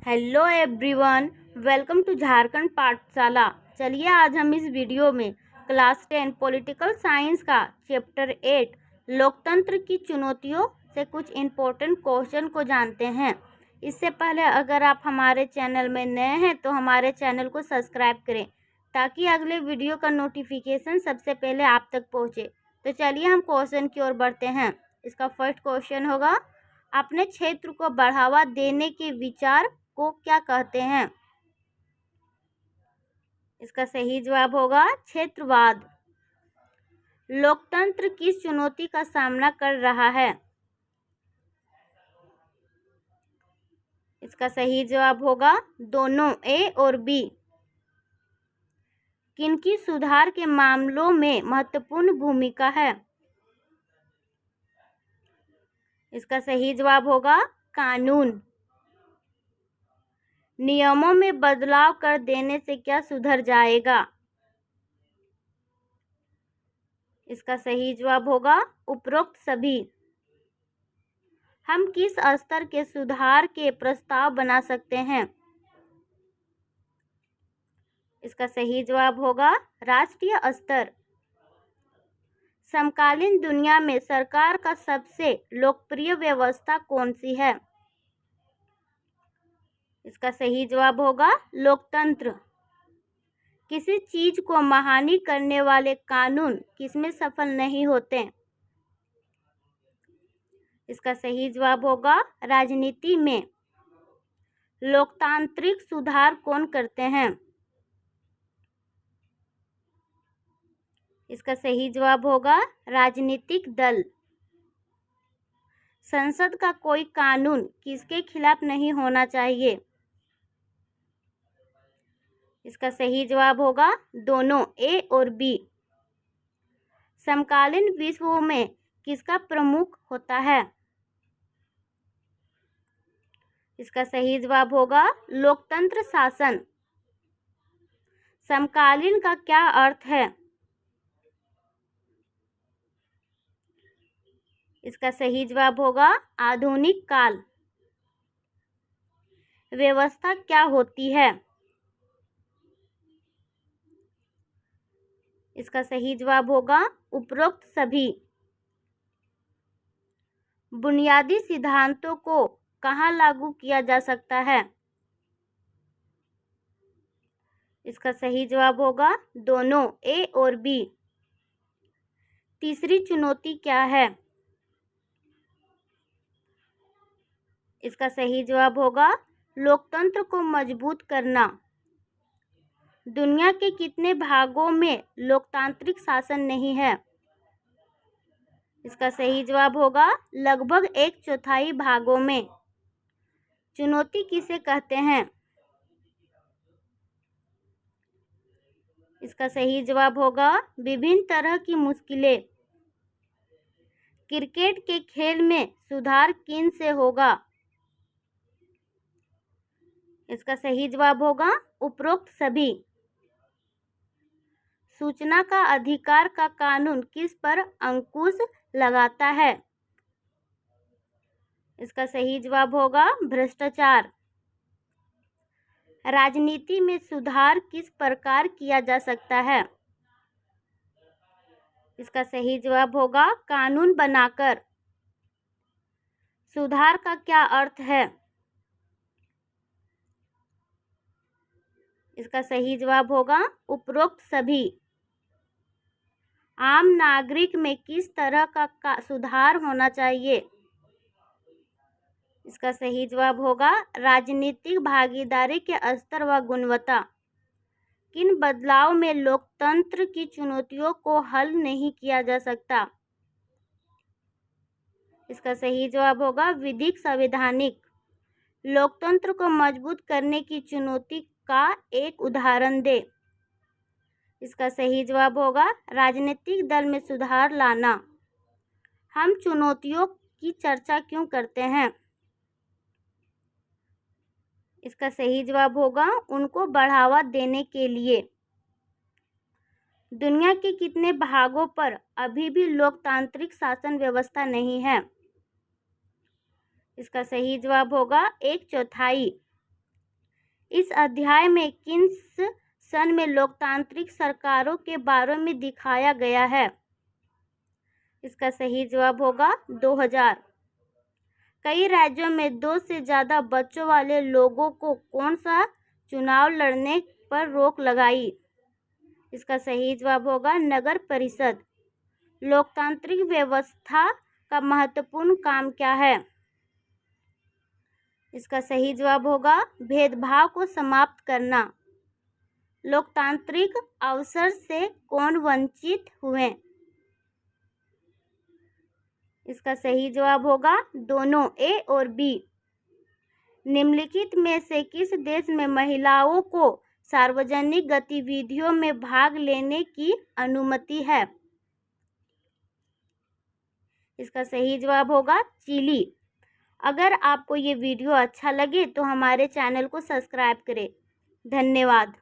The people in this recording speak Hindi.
Hello everyone, welcome to Jharkhand Pathshala. चलिए आज हम इस वीडियो में क्लास 10 पॉलिटिकल साइंस का चैप्टर 8 लोकतंत्र की चुनौतियों से कुछ इम्पोर्टेंट क्वेश्चन को जानते हैं। इससे पहले अगर आप हमारे चैनल में नए हैं तो हमारे चैनल को सब्सक्राइब करें ताकि अगले वीडियो का नोटिफिकेशन सबसे पहले आप तक पहुँचे। तो चलिए हम क्वेश्चन की ओर बढ़ते हैं। इसका फर्स्ट क्वेश्चन होगा, अपने क्षेत्र को बढ़ावा देने के विचार को क्या कहते हैं? इसका सही जवाब होगा क्षेत्रवाद। लोकतंत्र किस चुनौती का सामना कर रहा है? इसका सही जवाब होगा दोनों, ए और बी। किनकी सुधार के मामलों में महत्वपूर्ण भूमिका है? इसका सही जवाब होगा कानून। नियमों में बदलाव कर देने से क्या सुधर जाएगा? इसका सही जवाब होगा उपरोक्त सभी। हम किस स्तर के सुधार के प्रस्ताव बना सकते हैं? इसका सही जवाब होगा राष्ट्रीय स्तर। समकालीन दुनिया में सरकार का सबसे लोकप्रिय व्यवस्था कौन सी है? इसका सही जवाब होगा लोकतंत्र। किसी चीज को महानी करने वाले कानून किसमें सफल नहीं होते? इसका सही जवाब होगा राजनीति में। लोकतांत्रिक सुधार कौन करते हैं? इसका सही जवाब होगा राजनीतिक दल। संसद का कोई कानून किसके खिलाफ नहीं होना चाहिए? इसका सही जवाब होगा दोनों, ए और बी। समकालीन विश्व में किसका प्रमुख होता है? इसका सही जवाब होगा लोकतंत्र शासन। समकालीन का क्या अर्थ है? इसका सही जवाब होगा आधुनिक काल। व्यवस्था क्या होती है? इसका सही जवाब होगा उपरोक्त सभी। बुनियादी सिद्धांतों को कहाँ लागू किया जा सकता है? इसका सही जवाब होगा दोनों, ए और बी। तीसरी चुनौती क्या है? इसका सही जवाब होगा लोकतंत्र को मजबूत करना। दुनिया के कितने भागों में लोकतांत्रिक शासन नहीं है? इसका सही जवाब होगा लगभग 1/4 भागों में। चुनौती किसे कहते हैं? इसका सही जवाब होगा विभिन्न तरह की मुश्किलें। क्रिकेट के खेल में सुधार किन से होगा? इसका सही जवाब होगा उपरोक्त सभी। सूचना का अधिकार का कानून किस पर अंकुश लगाता है? इसका सही जवाब होगा भ्रष्टाचार। राजनीति में सुधार किस प्रकार किया जा सकता है? इसका सही जवाब होगा कानून बनाकर। सुधार का क्या अर्थ है? इसका सही जवाब होगा उपरोक्त सभी। आम नागरिक में किस तरह का सुधार होना चाहिए? इसका सही जवाब होगा राजनीतिक भागीदारी के स्तर व गुणवत्ता। किन बदलाव में लोकतंत्र की चुनौतियों को हल नहीं किया जा सकता? इसका सही जवाब होगा विधिक संवैधानिक। लोकतंत्र को मजबूत करने की चुनौती का एक उदाहरण दे। इसका सही जवाब होगा राजनीतिक दल में सुधार लाना। हम चुनौतियों की चर्चा क्यों करते हैं? इसका सही जवाब होगा उनको बढ़ावा देने के लिए। दुनिया के कितने भागों पर अभी भी लोकतांत्रिक शासन व्यवस्था नहीं है? इसका सही जवाब होगा 1/4। इस अध्याय में किस सन में लोकतांत्रिक सरकारों के बारे में दिखाया गया है? इसका सही जवाब होगा 2000। कई राज्यों में 2 से ज़्यादा बच्चों वाले लोगों को कौन सा चुनाव लड़ने पर रोक लगाई? इसका सही जवाब होगा नगर परिषद। लोकतांत्रिक व्यवस्था का महत्वपूर्ण काम क्या है? इसका सही जवाब होगा भेदभाव को समाप्त करना। लोकतांत्रिक अवसर से कौन वंचित हुए? इसका सही जवाब होगा दोनों, ए और बी। निम्नलिखित में से किस देश में महिलाओं को सार्वजनिक गतिविधियों में भाग लेने की अनुमति है? इसका सही जवाब होगा चिली। अगर आपको ये वीडियो अच्छा लगे तो हमारे चैनल को सब्सक्राइब करें। धन्यवाद।